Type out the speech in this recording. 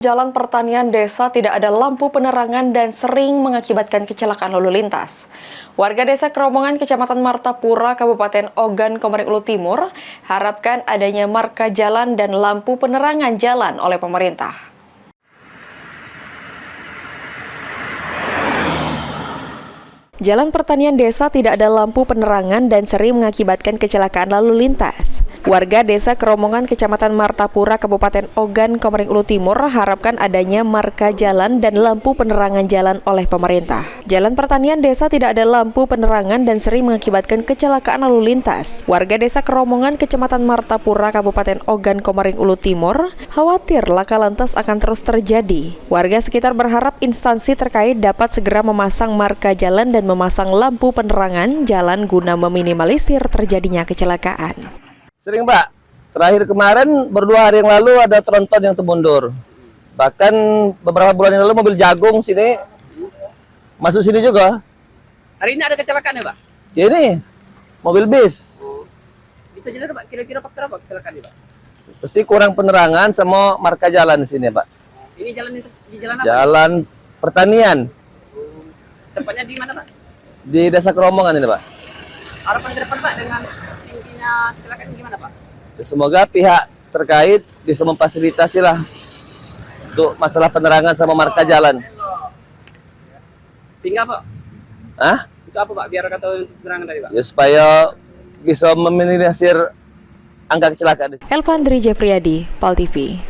Jalan pertanian desa tidak ada lampu penerangan dan sering mengakibatkan kecelakaan lalu lintas. Warga desa Keromongan, Kecamatan Martapura, Kabupaten Ogan Komering Ulu Timur, harapkan adanya marka jalan dan lampu penerangan jalan oleh pemerintah. Jalan pertanian desa tidak ada lampu penerangan dan sering mengakibatkan kecelakaan lalu lintas. Warga desa Keromongan, Kecamatan Martapura, Kabupaten Ogan Komering Ulu Timur harapkan adanya marka jalan dan lampu penerangan jalan oleh pemerintah. Jalan pertanian desa tidak ada lampu penerangan dan sering mengakibatkan kecelakaan lalu lintas. Warga desa Keromongan, Kecamatan Martapura, Kabupaten Ogan Komering Ulu Timur khawatir laka lantas akan terus terjadi. Warga sekitar berharap instansi terkait dapat segera memasang marka jalan dan memasang lampu penerangan jalan guna meminimalisir terjadinya kecelakaan. Sering, Pak. Terakhir kemarin, berdua hari yang lalu ada tronton yang termundur. Bahkan beberapa bulan yang lalu mobil jagung sini masuk sini juga. Hari ini ada kecelakaan ya, Pak? Ya ini, mobil bis. Bisa jelaskan, Pak, kira-kira faktor apa kecelakaan ini, Pak? Pasti kurang penerangan sama marka jalan di sini, Pak. Ini jalan di jalan apa? Jalan pertanian. Tempatnya di mana, Pak? Di Desa Keromongan ini, Pak. Harapan ke depan, Pak, dengan tingginya kecelakaan gimana, Pak? Semoga pihak terkait bisa memfasilitasi lah untuk masalah penerangan sama marka jalan. Sehingga, Pak? Hah? Itu apa, Pak? Biar kata penerangan tadi, Pak? Ya supaya bisa meminimalisir angka kecelakaan. Elvandri Jefriyadi, PAL TV.